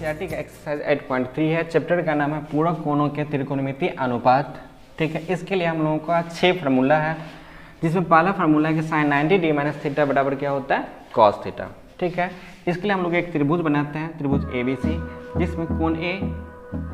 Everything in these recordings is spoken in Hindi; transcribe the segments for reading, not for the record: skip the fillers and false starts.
एनसीईआरटी का एक्सरसाइज 8.3 है। चैप्टर का नाम है पूरक कोणों के त्रिकोणमितीय अनुपात। ठीक है, इसके लिए हम लोगों का 6 फार्मूला है, जिसमें पहला फार्मूला है कि साइन 90 डी माइनस थीटा बराबर क्या होता है, कॉस थीटा। ठीक है, इसके लिए हम लोग एक त्रिभुज बनाते हैं, त्रिभुज ABC, जिसमें कोण A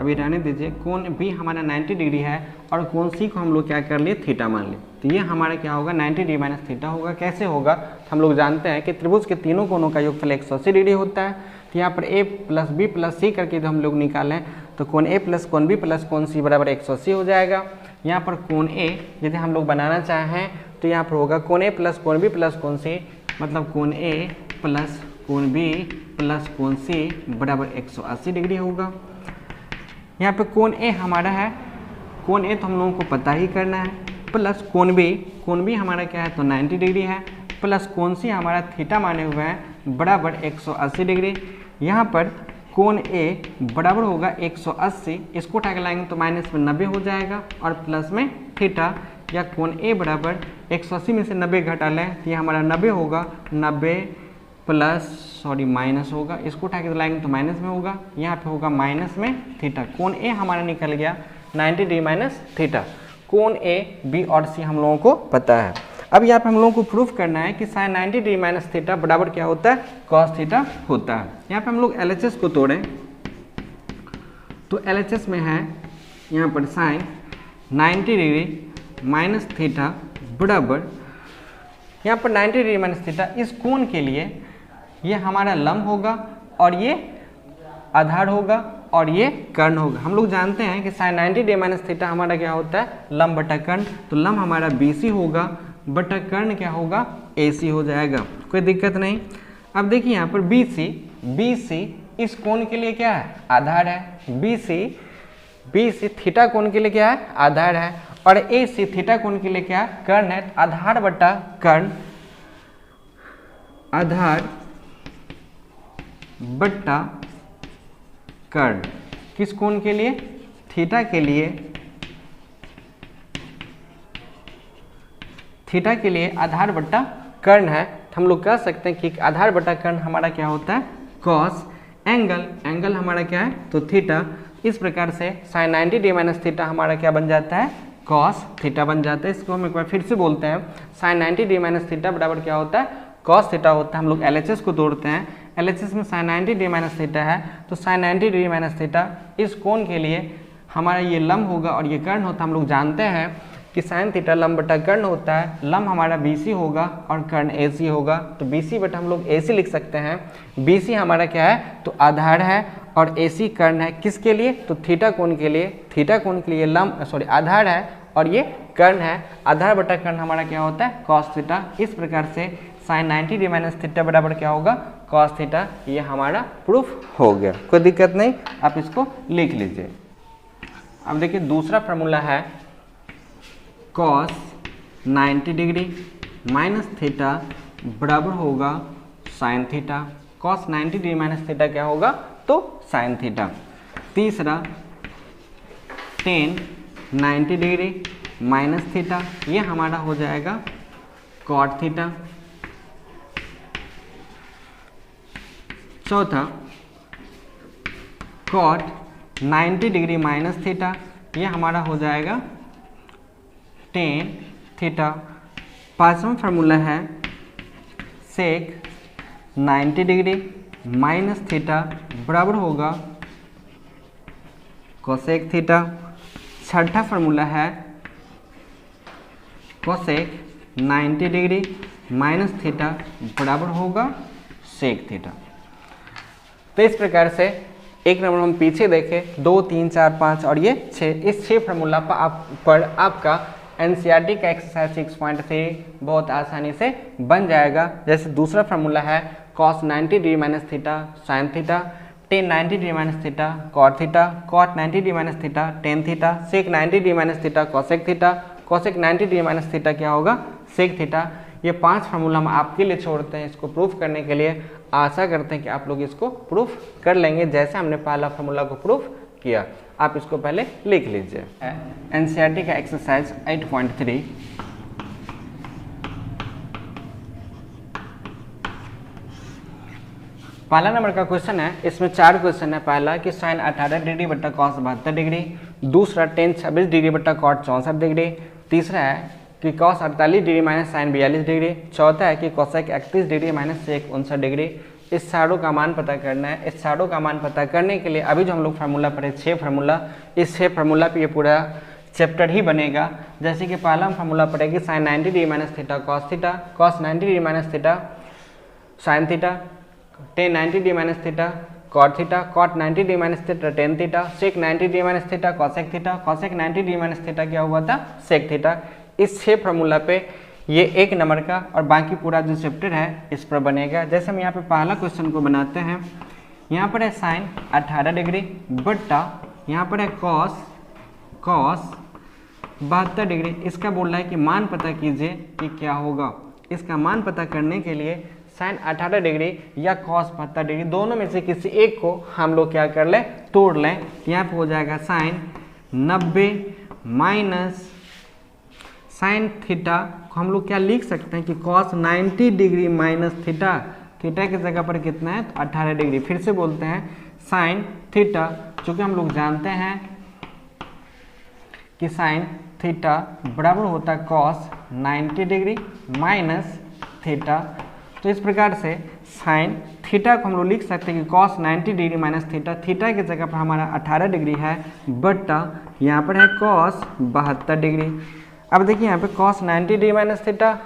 अभी रहने दीजिए, कोण B हमारा 90 डिग्री है और कोण C को हम लोग क्या कर लिए, थीटा मान लिए। तो ये हमारा क्या होगा, 90 डी माइनस थीटा होगा। कैसे होगा, हम लोग जानते हैं कि त्रिभुज के तीनों कोणों का योगफल 180 डिग्री होता है। तो यहाँ पर A plus B plus C करके तो हम लोग निकालें तो कोण A प्लस कोण B प्लस कोण C बराबर 180 हो जाएगा। यहाँ पर कोण A यदि हम लोग बनाना चाहें तो यहाँ पर होगा कोण A प्लस कोण B प्लस कोण C, मतलब कोण A प्लस कोण B प्लस कोण C बराबर 180 डिग्री होगा। यहाँ पे कोण A हमारा है, कोण A तो हम लोगों को पता ही करना है, प्लस कोण B हमारा क्या है तो 90 डिग्री है, प्लस कोण C हमारा थीटा माने हुए हैं बराबर 180 डिग्री। यहाँ पर कोण A बराबर होगा 180, इसको उठा के लाएंगे तो माइनस में 90 हो जाएगा, और प्लस में थीटा या कोण A बराबर 180 में से 90 घटा लें तो ये हमारा 90 होगा, 90 प्लस माइनस होगा, इसको उठा के लाएंगे तो माइनस में होगा, यहाँ पे होगा माइनस में थीटा। कोण A हमारा निकल गया 90 डिग्री माइनस थीटा। कोण A, B और C हम लोगों को पता है। अब यहाँ पे हम लोगों को प्रूफ करना है कि साइन 90 डिग्री माइनस थीटा बराबर क्या होता है, कॉस थीटा होता है। यहाँ पे हम लोग LHS को तोड़ें तो LHS में है यहाँ पर साइन 90 डिग्री माइनस थीटा बराबर, यहाँ पर 90 डिग्री माइनस थीटा इस कोण के लिए ये हमारा लंब होगा और ये आधार होगा और ये कर्ण होगा। हम लोग जानते हैं कि साइन 90 डिग्री माइनस थीटा हमारा क्या होता है, लंब बटा कर्ण। तो लंब हमारा BC होगा बटा कर्ण क्या होगा, AC हो जाएगा, कोई दिक्कत नहीं। अब देखिए यहाँ पर BC इस कोण के लिए क्या है, आधार है। BC थीटा कोण के लिए क्या है, आधार है, और AC थीटा कोण के लिए क्या है, कर्ण है। आधार बटा कर्ण, आधार बटा कर्ण किस कोण के लिए, थीटा के लिए, थीटा के लिए आधार बटा कर्ण है। तो हम लोग कह सकते हैं कि आधार बटा कर्ण हमारा क्या होता है, कॉस। एंगल हमारा क्या है तो थीटा। इस प्रकार से साइन 90 डिग्री माइनस थीटा हमारा क्या बन जाता है, कॉस थीटा बन जाता है। इसको हम एक बार फिर से बोलते हैं, साइन 90 डिग्री माइनस थीटा बराबर क्या होता है, कॉस थीटा होता है। हम लोग LHS को तोड़ते हैं, LHS में साइन 90 डिग्री माइनस थीटा है, तो साइन 90 डिग्री माइनस थीटा इस कोण के लिए हमारा ये लंब होगा और ये कर्ण होता है। हम लोग जानते हैं कि साइन थीटा लंब बटा कर्ण होता है। लंब हमारा BC होगा और कर्ण AC होगा, तो BC बटा हम लोग AC लिख सकते हैं। BC हमारा क्या है तो आधार है और AC कर्ण है, किसके लिए तो थीटा कोण के लिए। थीटा कोण के लिए लंब आधार है और ये कर्ण है। आधार बटा कर्ण हमारा क्या होता है, कॉस थीटा। इस प्रकार से साइन 90 डिग्री माइनस थीटा बराबर क्या होगा, कॉस थीटा। ये हमारा प्रूफ हो गया, कोई दिक्कत नहीं, आप इसको लिख लीजिए। अब देखिए दूसरा फार्मूला है कॉस 90 डिग्री माइनस थीटा बराबर होगा sine theta. Cos 90 degree minus theta क्या होगा तो साइन थीटा। तीसरा टेन 90 डिग्री माइनस थीटा, ये हमारा हो जाएगा कॉट थीटा। चौथा कॉट 90 डिग्री माइनस थीटा, ये हमारा हो जाएगा टेन थीटा। पांचवा फार्मूला है सेक 90 डिग्री माइनस थीटा बराबर होगा कोसेक थीटा। छठा फार्मूला है कोसेक 90 डिग्री माइनस थीटा बराबर होगा सेक थीटा। तो इस प्रकार से एक नंबर हम पीछे देखें 2, 3, 4, 5 और ये 6, इस 6 फार्मूला पर आपका एनसीईआरटी का एक्सरसाइज 6.3 बहुत आसानी से बन जाएगा। जैसे दूसरा फार्मूला है cos 90 degree minus theta sine theta, tan 90 degree minus theta cot theta, cot 90 degree minus theta tan theta, sec 90 degree minus theta cosec theta, cosec 90 degree minus theta क्या होगा सेक थीटा। ये 5 फार्मूला हम आपके लिए छोड़ते हैं इसको प्रूफ करने के लिए। आशा करते हैं कि आप लोग इसको प्रूफ कर लेंगे जैसे हमने पहला फार्मूला को प्रूफ किया। आप इसको पहले लिख लीजिए। एनसीईआरटी का एक्सरसाइज 8.3 पहला नंबर का क्वेश्चन है, इसमें 4 क्वेश्चन है। पहला कि साइन 18 डिग्री बट्टा कॉस 72 डिग्री, दूसरा टेन 26 डिग्री बट्टा कॉट 64 डिग्री, तीसरा है कि cos 48 degree minus sine 42 degree, चौथा है कि cosec 31 degree minus sec 59 degree. इस चारों का मान पता करना है। इस चारों का मान पता करने के लिए अभी जो हम लोग फार्मूला पढ़े 6 फार्मूला, इस 6 फार्मूला पे ये पूरा चैप्टर ही बनेगा। जैसे कि पहला हम फार्मूला पढ़ेगी sine 90 degree minus theta cos theta, cos 90 degree minus theta sine theta, tan 90 degree minus theta cot theta, cot 90 degree minus theta tan theta, sec 90 degree minus theta cosec theta, cosec 90 degree minus theta क्या हुआ था सेक थीटा। इस 6 फार्मूला पे ये 1 नंबर का और बाकी पूरा जो चैप्टर है इस पर बनेगा। जैसे हम यहाँ पे पहला क्वेश्चन को बनाते हैं, यहाँ पर है साइन 18 डिग्री बट्टा यहाँ पर है कॉस 72 डिग्री। इसका बोल रहा है कि मान पता कीजिए कि क्या होगा। इसका मान पता करने के लिए साइन 18 डिग्री या कॉस 72 डिग्री दोनों में से किसी एक को हम लोग क्या कर लें, तोड़ लें। यहाँ पे हो जाएगा साइन 90 माइनस साइन थीटा को हम लोग क्या लिख सकते हैं कि cos 90 degree minus theta, theta की जगह पर कितना है तो 18 डिग्री। फिर से बोलते हैं साइन थीटा, चूँकि हम लोग जानते हैं कि साइन थीटा बराबर होता है कॉस 90 डिग्री माइनस थीटा। तो इस प्रकार से साइन थीटा को हम लोग लिख सकते हैं कि cos 90 degree minus theta, theta की जगह पर हमारा 18 डिग्री है बट्टा यहाँ पर है कॉस 72 डिग्री। अब देखिए यहाँ पे कॉस 90 डिग्री माइनस थीटा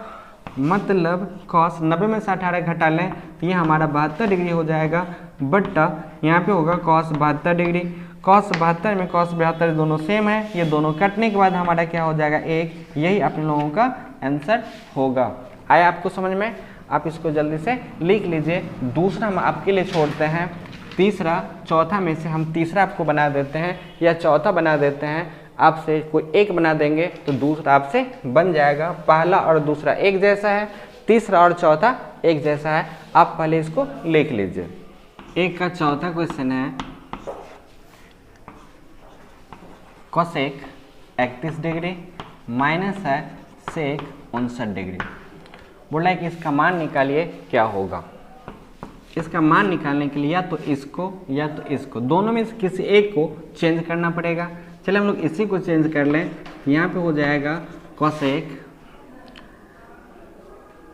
मतलब कॉस 90 में से 18 घटा लें तो ये हमारा 72 डिग्री हो जाएगा बट्टा यहाँ पे होगा कॉस 72 डिग्री। कॉस 72 में कॉस 72 दोनों सेम है, ये दोनों कटने के बाद हमारा क्या हो जाएगा 1। यही आप लोगों का आंसर होगा। आया आपको समझ में? आप इसको जल्दी से लिख लीजिए। दूसरा हम आपके लिए छोड़ते हैं, तीसरा चौथा में से हम तीसरा आपको बना देते हैं या चौथा बना देते हैं। आपसे कोई एक बना देंगे तो दूसरा आपसे बन जाएगा। पहला और दूसरा एक जैसा है, तीसरा और चौथा एक जैसा है। आप पहले इसको लिख लीजिए। एक का चौथा क्वेश्चन है कोसेक 31 डिग्री माइनस है सेक 59 डिग्री। बोला है कि इसका मान निकालिए क्या होगा। इसका मान निकालने के लिए या तो इसको दोनों में से किसी एक को चेंज करना पड़ेगा। चलिए हम लोग इसी को चेंज कर लें। यहाँ पे हो जाएगा कोसेक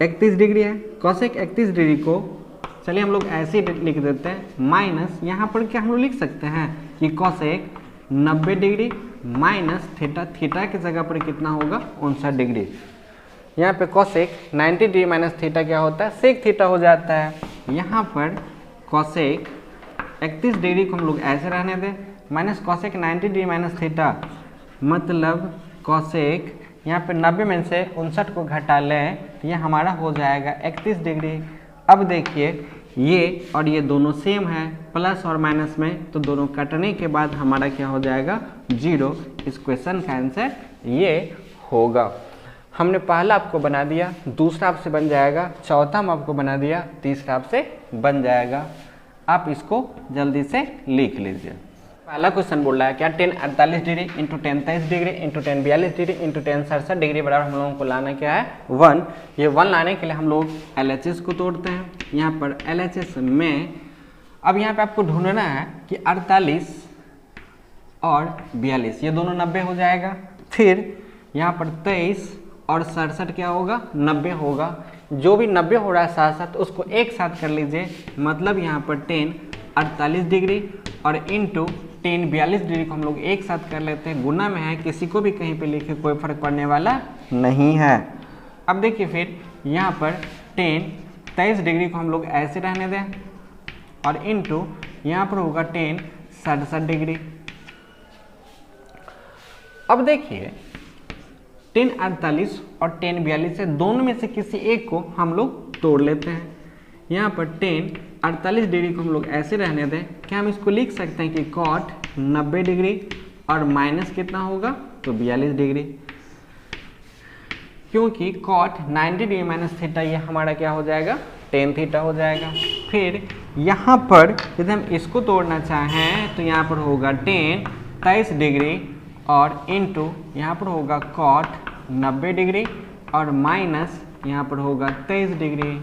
31 डिग्री है, कोसेक 31 डिग्री को चलिए हम लोग ऐसे ही लिख देते हैं माइनस यहाँ पर क्या हम लोग लिख सकते हैं कि cosec 90 degree minus theta, theta की जगह पर कितना होगा 59 डिग्री। यहाँ पे कोसेक 90 डिग्री माइनस थीटा क्या होता है सेक थीटा हो जाता है। यहाँ पर कोसेक 31 डिग्री को हम लोग ऐसे रहने दें minus cosec 90 degree minus theta मतलब कोसेक यहाँ पे 90 में से 59 को घटा लें तो ये हमारा हो जाएगा 31 डिग्री। अब देखिए ये और ये दोनों सेम है, प्लस और माइनस में तो दोनों कटने के बाद हमारा क्या हो जाएगा 0। इस क्वेश्चन का आंसर ये होगा। हमने पहला आपको बना दिया, दूसरा आपसे बन जाएगा, चौथा हम आपको बना दिया, तीसरा आपसे बन जाएगा। आप इसको जल्दी से लिख लीजिए। पहला क्वेश्चन बोल रहा है क्या ten 48 degree into ten 23 degree into ten 42 degree into ten 67 degree बराबर हम लोगों को लाना क्या है 1। ये 1 लाने के लिए हम लोग LHS को तोड़ते हैं। यहाँ पर LHS में अब यहाँ पे आपको ढूंढना है कि 48 और 42 ये दोनों 90 हो जाएगा। फिर यहाँ पर 23 और 67 क्या होगा 90 होगा। जो भी 90 हो रहा है साथ साथ उसको एक साथ कर लीजिए। मतलब यहाँ पर टेन 48 डिग्री और इंटू टेन 42 डिग्री को हम लोग एक साथ कर लेते हैं। गुना में है, किसी को भी कहीं पे लिखे कोई फर्क पड़ने वाला नहीं है। अब देखिए फिर यहाँ पर टेन 23 डिग्री को हम लोग ऐसे रहने दें और इंटू यहाँ पर होगा टेन 67 डिग्री। अब देखिए टेन 48 और टेन 42 से दोनों में से किसी एक को हम लोग तोड़ लेते हैं। यहाँ पर टेन 48 डिग्री को हम लोग ऐसे रहने दें। क्या हम इसको लिख सकते हैं कि कॉट 90 डिग्री और माइनस कितना होगा तो 42 डिग्री, क्योंकि कॉट 90 डिग्री माइनस थीटा ये हमारा क्या हो जाएगा टेन थीटा हो जाएगा। फिर यहाँ पर यदि हम इसको तोड़ना चाहें तो यहाँ पर होगा टेन 23 डिग्री और इंटू यहाँ पर होगा कॉट 90 डिग्री और माइनस यहाँ पर होगा 23 डिग्री।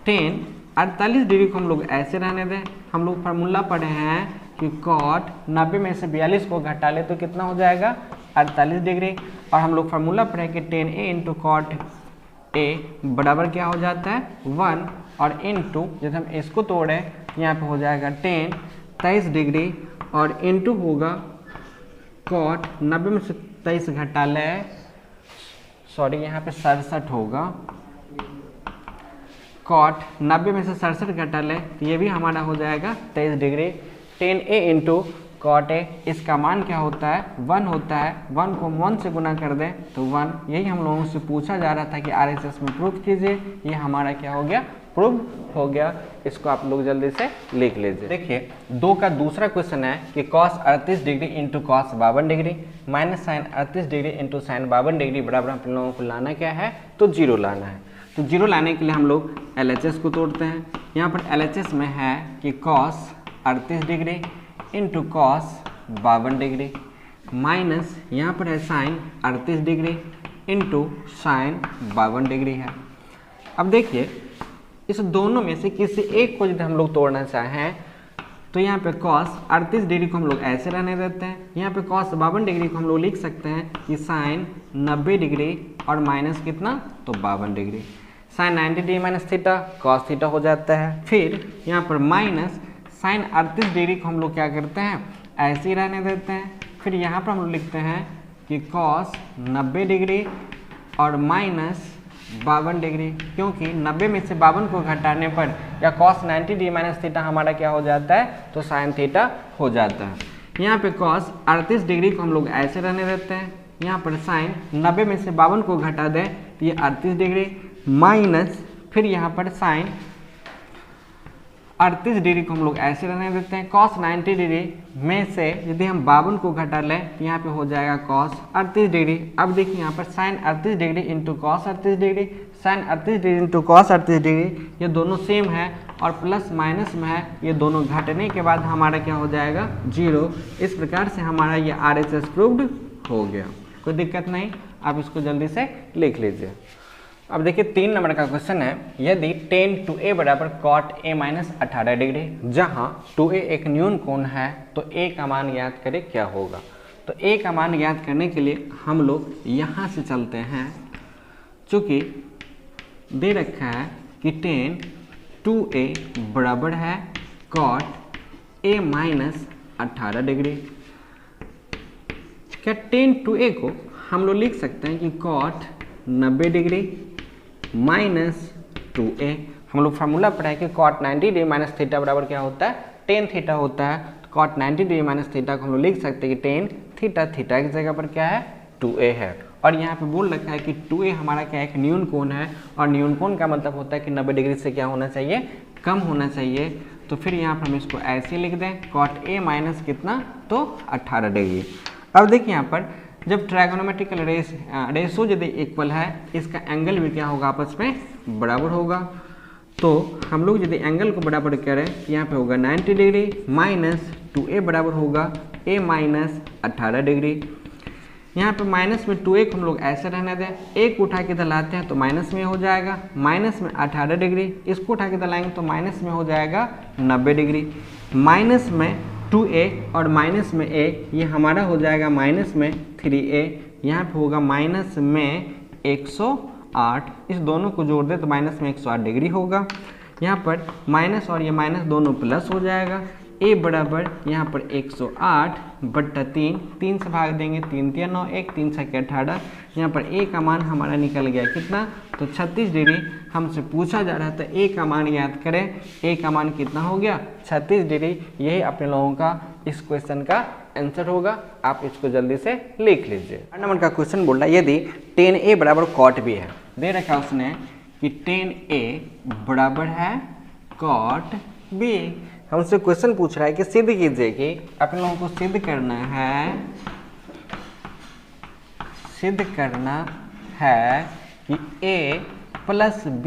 टेन 48 डिग्री को हम लोग ऐसे रहने दें। हम लोग फार्मूला पढ़े हैं कि कॉट 90 में से 42 को घटा ले तो कितना हो जाएगा 48 डिग्री। और हम लोग फार्मूला पढ़े कि tan A into cot A बराबर क्या हो जाता है 1 और इंटू जैसे हम इसको तोड़े यहाँ पे हो जाएगा टेन 23 डिग्री और इंटू होगा कॉट 90 में से 23 घटा ले, सॉरी यहाँ पे 67 होगा, कॉट 90 में से 67 घटा ले तो ये भी हमारा हो जाएगा 23 degree. Tan A into cot A, इसका मान क्या होता है 1 होता है, 1 को 1 से गुना कर दें तो 1। यही हम लोगों से पूछा जा रहा था कि RHS में प्रूफ कीजिए, ये हमारा क्या हो गया प्रूफ हो गया। इसको आप लोग जल्दी से लिख लीजिए। देखिए 2 का दूसरा क्वेश्चन है कि cos 38 degree into cos 52 degree minus sine 38 degree into sine 52 degree बराबर हम लोगों को लाना क्या है तो 0 लाना है। तो 0 लाने के लिए हम लोग LHS को तोड़ते हैं। यहाँ पर LHS में है कि cos 38 degree into cos 52 degree minus यहाँ पर है sine 38 degree into sine 52 degree है। अब देखिए इस दोनों में से किसी एक को यदि हम लोग तोड़ना चाहें तो यहाँ पे cos 38 डिग्री को हम लोग ऐसे रहने देते हैं। यहाँ पे cos 52 डिग्री को हम लोग लिख सकते हैं कि साइन 90 डिग्री और माइनस कितना तो 52 degree, sine 90 degree minus theta cos theta हो जाता है। फिर यहाँ पर माइनस साइन 38 डिग्री को हम लोग क्या करते हैं ऐसे ही रहने देते हैं। फिर यहाँ पर हम लोग लिखते हैं कि cos 90 डिग्री और माइनस 52 डिग्री, क्योंकि 90 में से 52 को घटाने पर या cos 90 डिग्री माइनस थीटा हमारा क्या हो जाता है तो साइन थीटा हो जाता है। यहाँ पे cos 38 डिग्री को हम लोग ऐसे रहने देते हैं। यहाँ पर साइन 90 में से 52 को घटा दें तो ये 38 डिग्री माइनस फिर यहाँ पर साइन 38 डिग्री को हम लोग ऐसे रहने देते हैं। cos 90 डिग्री में से यदि हम 52 को घटा लें तो यहाँ पे हो जाएगा cos 38 डिग्री। अब देखिए यहाँ पर sine 38 degree into cos 38 degree, sine 38 degree into cos 38 degree, ये दोनों सेम है और प्लस माइनस में है, ये दोनों घटने के बाद हमारा क्या हो जाएगा 0। इस प्रकार से हमारा ये RHS प्रूव्ड हो गया, कोई दिक्कत नहीं। आप इसको जल्दी से लिख लीजिए। अब देखिए 3 नंबर का क्वेश्चन है, यदि tan 2a बराबर cot a माइनस 18 डिग्री, जहाँ 2a एक न्यून कोण है तो a का मान ज्ञात करें क्या होगा। तो a का मान ज्ञात करने के लिए हम लोग यहाँ से चलते हैं, चूँकि दे रखा है कि tan 2a बराबर है cot a माइनस 18 डिग्री। क्या tan 2a को हम लोग लिख सकते हैं कि cot 90 डिग्री माइनस 2a। हम लोग फार्मूला पढ़ा है कि cot 90 डिग्री माइनस थीटा बराबर क्या होता है tan थीटा होता है। तो cot 90 डिग्री माइनस थीटा को हम लोग लिख सकते हैं कि tan थीटा, थीटा की जगह पर क्या है 2a है। और यहाँ पे बोल रखा है कि 2a हमारा क्या है एक न्यून कोण है, और न्यून कोण का मतलब होता है कि 90 डिग्री से क्या होना चाहिए कम होना चाहिए। तो फिर यहाँ पर हम इसको ऐसे लिख दें cot a माइनस कितना तो 18 डिग्री। अब देखिए यहाँ पर जब ट्रायगोनोमेट्रिकल रेशो यदि इक्वल है, इसका एंगल भी क्या होगा आपस में बराबर होगा। तो हम लोग यदि एंगल को बराबर करें यहाँ पे होगा 90 डिग्री माइनस 2a बराबर होगा a माइनस 18 डिग्री। यहाँ पे माइनस में 2a को हम लोग ऐसे रहने दें, a को उठा के इधर लाते हैं तो माइनस में हो जाएगा, माइनस में 18 डिग्री, इसको उठा के इधर लाएंगे तो माइनस में हो जाएगा 90 डिग्री। माइनस में 2a और माइनस में a, ये हमारा हो जाएगा माइनस में 3a, यहाँ पे होगा माइनस में 108, इस दोनों को जोड़ दे तो माइनस में 108 डिग्री होगा। यहाँ पर माइनस और ये माइनस दोनों प्लस हो जाएगा। a बराबर यहाँ पर 108/3, 3 से भाग देंगे 3 3 9 1 3 6 18। यहाँ पर a का मान हमारा निकल गया कितना तो 36 डिग्री। हमसे पूछा जा रहा था a का मान याद करें, a का मान कितना हो गया 36 डिग्री। यही अपने लोगों का इस क्वेश्चन का आंसर होगा। आप इसको जल्दी से लिख लीजिए। 8 नंबर का क्वेश्चन बोल रहा है यदि tan a बराबर cot b है, दे रखा उसने कि tan a बराबर है cot b। हमसे क्वेश्चन पूछ रहा है कि सिद्ध कीजिए कि अपने लोगों को सिद्ध करना है कि a प्लस b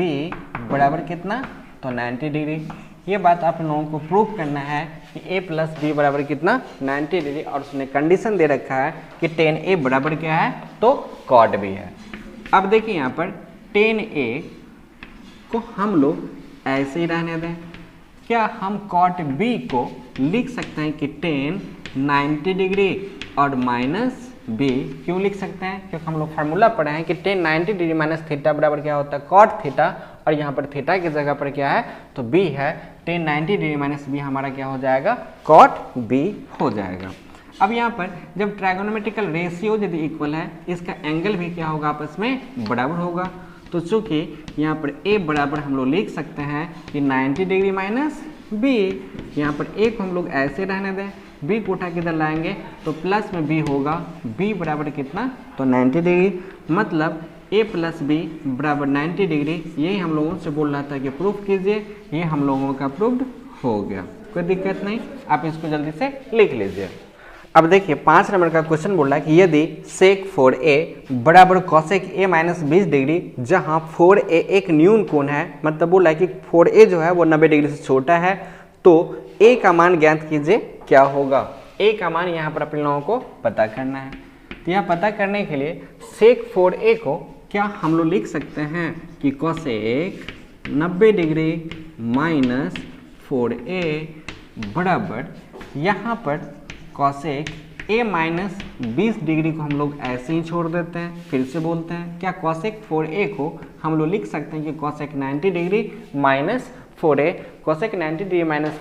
बराबर कितना तो 90 डिग्री। ये बात आप लोगों को प्रूव करना है कि a प्लस b बराबर कितना 90 डिग्री, और उसने कंडीशन दे रखा है कि tan a बराबर क्या है तो cot b है। अब देखिए यहाँ पर tan a को हम लोग ऐसे ही रहने दें। क्या हम कॉट बी को लिख सकते हैं कि टेन 90 डिग्री और माइनस बी? क्यों लिख सकते हैं? क्योंकि हम लोग फार्मूला पढ़े हैं कि टेन 90 डिग्री माइनस थीटा बराबर क्या होता है कॉट थीटा, और यहाँ पर थीटा की जगह पर क्या है तो बी है। टेन 90 डिग्री माइनस बी हमारा क्या हो जाएगा कॉट बी हो जाएगा। अब यहाँ पर जब ट्रायगोनोमेट्रिकल रेशियो यदि इक्वल है, इसका एंगल भी क्या होगा आपस में बराबर होगा। तो चूंकि यहाँ पर a बराबर हम लोग लिख सकते हैं कि 90 डिग्री माइनस बी, यहाँ पर a को हम लोग ऐसे रहने दें, b को उठा किधर लाएंगे तो प्लस में b होगा, b बराबर कितना तो 90 डिग्री, मतलब a प्लस बी बराबर 90 डिग्री। यही हम लोगों से बोल रहा था कि प्रूफ कीजिए, ये हम लोगों का प्रूफ्ड हो गया, कोई दिक्कत नहीं। आप इसको जल्दी से लिख लीजिए। अब देखिए 5 नंबर का क्वेश्चन बोल रहा है कि यदि सेक 4a बराबर कॉसेक a माइनस 20 डिग्री, जहाँ 4a एक न्यून कोण है, मतलब बोल रहा है कि 4a जो है वो 90 डिग्री से छोटा है, तो a का मान ज्ञात कीजिए क्या होगा। a का मान यहाँ पर अपने लोगों को पता करना है। तो यहाँ पता करने के लिए सेक 4a को क्या हम लोग लिख सकते हैं कि कॉसेक 90 डिग्री माइनस 4a बराबर यहाँ पर कॉसेक a माइनस 20 डिग्री को हम लोग ऐसे ही छोड़ देते हैं। फिर से बोलते हैं, क्या कॉसेक 4a को हम लोग लिख सकते हैं कि cosec 90 degree minus 4a, cosec 90 degree minus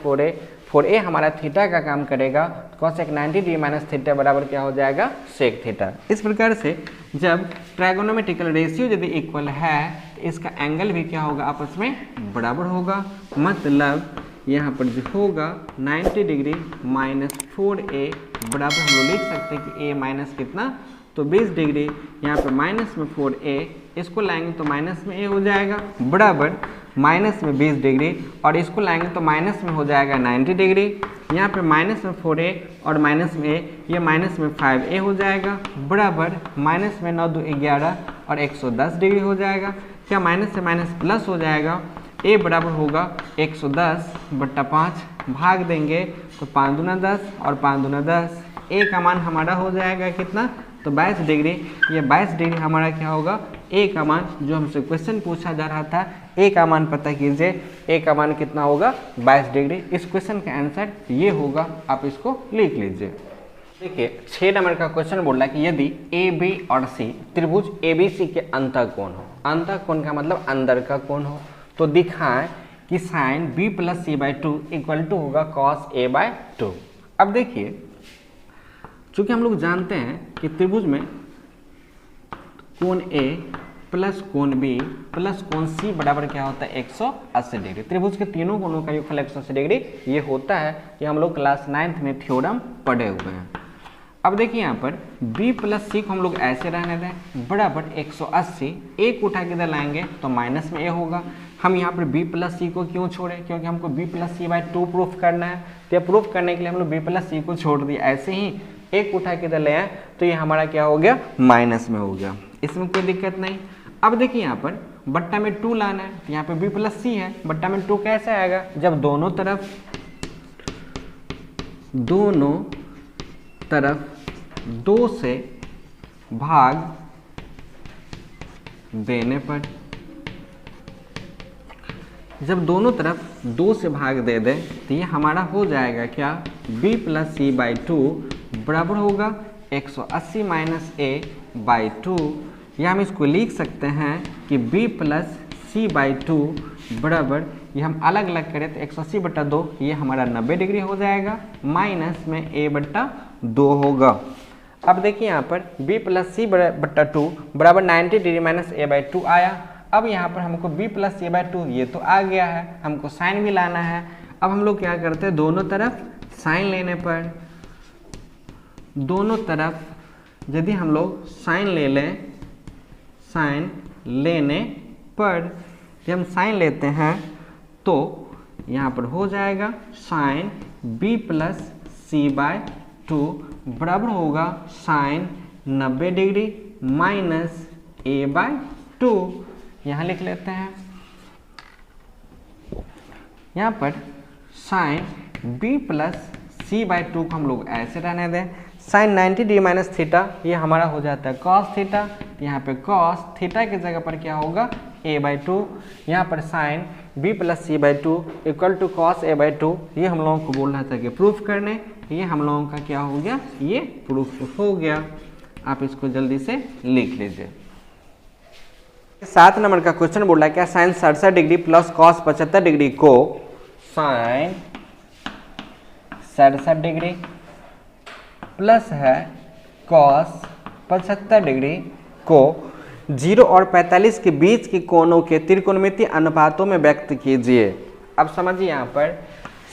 4a हमारा थीटा का काम करेगा, कॉसेक 90 डिग्री माइनस थीटा बराबर क्या हो जाएगा सेक थीटा। इस प्रकार से जब ट्रायगोनोमेट्रिकल रेशियो यदि इक्वल है तो इसका एंगल भी क्या होगा आपस में बराबर होगा, मतलब यहाँ पर जो होगा 90 डिग्री माइनस 4a बराबर हम लोग लिख सकते हैं कि a माइनस कितना तो 20 डिग्री, यहाँ पर माइनस में 4a, इसको लाएंगे तो माइनस में a हो जाएगा बराबर माइनस में 20 डिग्री, और इसको लाएंगे तो माइनस में हो जाएगा 90 डिग्री, यहाँ पर माइनस में 4a और माइनस में a, ये माइनस में 5a हो जाएगा बराबर माइनस में 9 2 11 और 110 डिग्री हो जाएगा। क्या माइनस से माइनस प्लस हो जाएगा, a बराबर होगा 110/5, भाग देंगे तो 5 दूना 10 और 5 दूना 10, a का मान हमारा हो जाएगा कितना तो 22 डिग्री। ये 22 डिग्री हमारा क्या होगा a का मान, जो हमसे क्वेश्चन पूछा जा रहा था a का मान पता कीजिए, a का मान कितना होगा 22 डिग्री। इस क्वेश्चन का आंसर ये होगा, आप इसको लिख लीजिए। देखिए 6 नंबर का क्वेश्चन बोल रहा है कि यदि ए बी और सी त्रिभुज ABC के अंतःकोण हो, अंतःकोण का मतलब अंदर का कोण हो, तो दिखाएं कि sine b plus C by 2 equal to होगा कॉस a बाई 2। अब देखिए चूंकि हम लोग जानते हैं कि त्रिभुज में कोण A प्लस कोण B प्लस कोण C बराबर क्या होता है 180 डिग्री। त्रिभुज के तीनों कोणों का योगफल 180 डिग्री ये होता है, ये हम लोग क्लास 9th में थ्योरम पढ़े हुए हैं। अब देखिए यहाँ पर b प्लस सी को हम लोग ऐसे रहने दें बराबर 180, a को उठा के इधर लाएंगे तो माइनस में a होगा। हम यहाँ पर b प्लस सी को क्यों छोड़े, क्योंकि हमको b plus C by 2 proof करना है, तो प्रूफ करने के लिए हम लोग b प्लस सी को छोड़ दिए, ऐसे ही a को उठा के इधर ले आए तो ये हमारा क्या हो गया माइनस में हो गया, इसमें कोई दिक्कत नहीं। अब देखिए यहाँ पर बट्टा में 2 लाना है, यहाँ पे b प्लस सी है, बट्टा में 2 कैसे आएगा जब दोनों तरफ 2 से भाग देने पर, जब दोनों तरफ 2 से भाग दे दें तो ये हमारा हो जाएगा क्या b प्लस सी बाई 2 बराबर होगा 180 माइनस a बाई 2, या हम इसको लिख सकते हैं कि b प्लस सी बाई 2 बराबर, ये हम अलग अलग करें तो 180/2 ये हमारा 90 डिग्री हो जाएगा, माइनस में a/2 होगा। अब देखिए यहाँ पर b प्लस सी बट्टा 2 बराबर 90 डिग्री माइनस a बाई 2 आया। अब यहाँ पर हमको b प्लस सी बाई 2 ये तो आ गया है, हमको साइन भी लाना है। अब हम लोग क्या करते हैं, दोनों तरफ साइन लेने पर, दोनों तरफ यदि हम लोग साइन ले लें, साइन लेने पर जब हम साइन लेते हैं तो यहाँ पर हो जाएगा sine b plus C by 2 बराबर होगा sine 90 degree minus a by 2। यहाँ लिख लेते हैं, यहाँ पर sine b plus C by 2 को हम लोग ऐसे रहने दें, साइन 90 डिग्री माइनस थीटा ये हमारा हो जाता है कॉस थीटा, यहाँ पे कॉस थीटा की जगह पर क्या होगा a/2, यहाँ पर sine b plus c/2 equal to cos a/2। ये हम लोगों को बोलना था कि प्रूफ करने, ये हम लोगों का क्या हो गया, ये प्रूफ हो गया। आप इसको जल्दी से लिख लीजिए। 7 नंबर का क्वेश्चन बोल रहा है क्या sine 67 degree plus cos 75 degree को साइन 67 डिग्री प्लस है कॉस 75 डिग्री को 0 और 45 के बीच के कोणों के त्रिकोणमितीय अनुपातों में व्यक्त कीजिए। अब समझिए यहाँ पर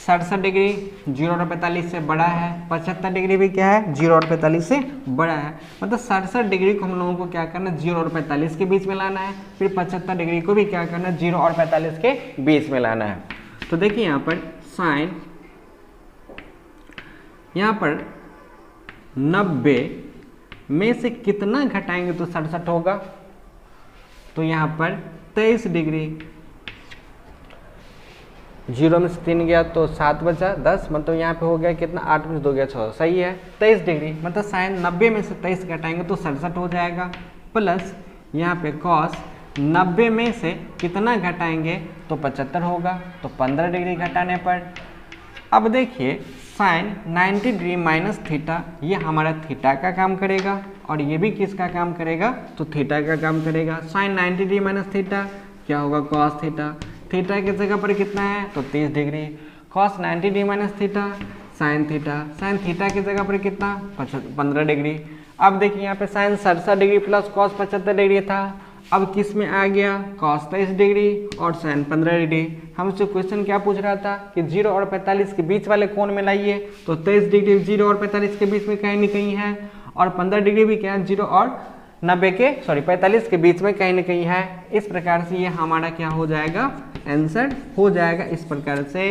67 डिग्री 0 और 45 से बड़ा है, 75 डिग्री भी क्या है 0 और 45 से बड़ा है। मतलब 67 डिग्री को हम लोगों को क्या करना है 0 और 45 के बीच में लाना है, फिर 75 डिग्री को भी क्या करना है 0 और 45 के बीच में लाना है। तो देखिए यहाँ पर साइन यहाँ पर 90 में से कितना घटाएंगे तो 67 होगा, तो यहाँ पर 23 डिग्री, 0 में से 3 गया तो 7 बचा 10, मतलब यहाँ पे हो गया कितना 8 में से 2 गया 6, सही है 23 डिग्री। मतलब साइन 90 में से 23 घटाएंगे तो 67 हो जाएगा, प्लस यहाँ पे कॉस 90 में से कितना घटाएंगे तो 75 होगा, तो 15 डिग्री घटाने पर। अब देखिए साइन 90 डिग्री माइनस थीटा, ये हमारा थीटा का काम करेगा और ये भी किसका काम करेगा, तो थीटा का काम करेगा। साइन 90 डिग्री माइनस थीटा क्या होगा कॉस थीटा, थीटा की जगह पर कितना है तो 30 degree, cos 90 degree minus theta sine theta की जगह पर कितना 15 डिग्री। अब देखिए यहाँ पे sine 67 degree plus cos 75 degree था, अब किस में आ गया कॉस 23 डिग्री और साइन 15 डिग्री। हमसे क्वेश्चन क्या पूछ रहा था कि 0 और 45 के बीच वाले कोण में लाइए, तो 23 डिग्री 0 और 45 के बीच में कहीं ना कहीं है, और 15 डिग्री भी क्या है 0 और 45 के बीच में कहीं ना कहीं है। इस प्रकार से ये हमारा क्या हो जाएगा आंसर हो जाएगा। इस प्रकार से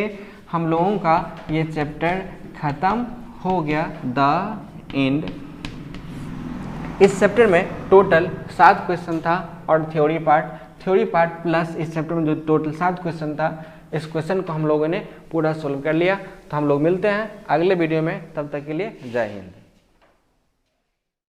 हम लोगों का ये चैप्टर खत्म हो गया द एंड। इस चैप्टर में टोटल 7 क्वेश्चन था और थ्योरी पार्ट प्लस इस चैप्टर में जो टोटल 7 क्वेश्चन था, इस क्वेश्चन को हम लोगों ने पूरा सोल्व कर लिया। तो हम लोग मिलते हैं अगले वीडियो में, तब तक के लिए जय हिंद।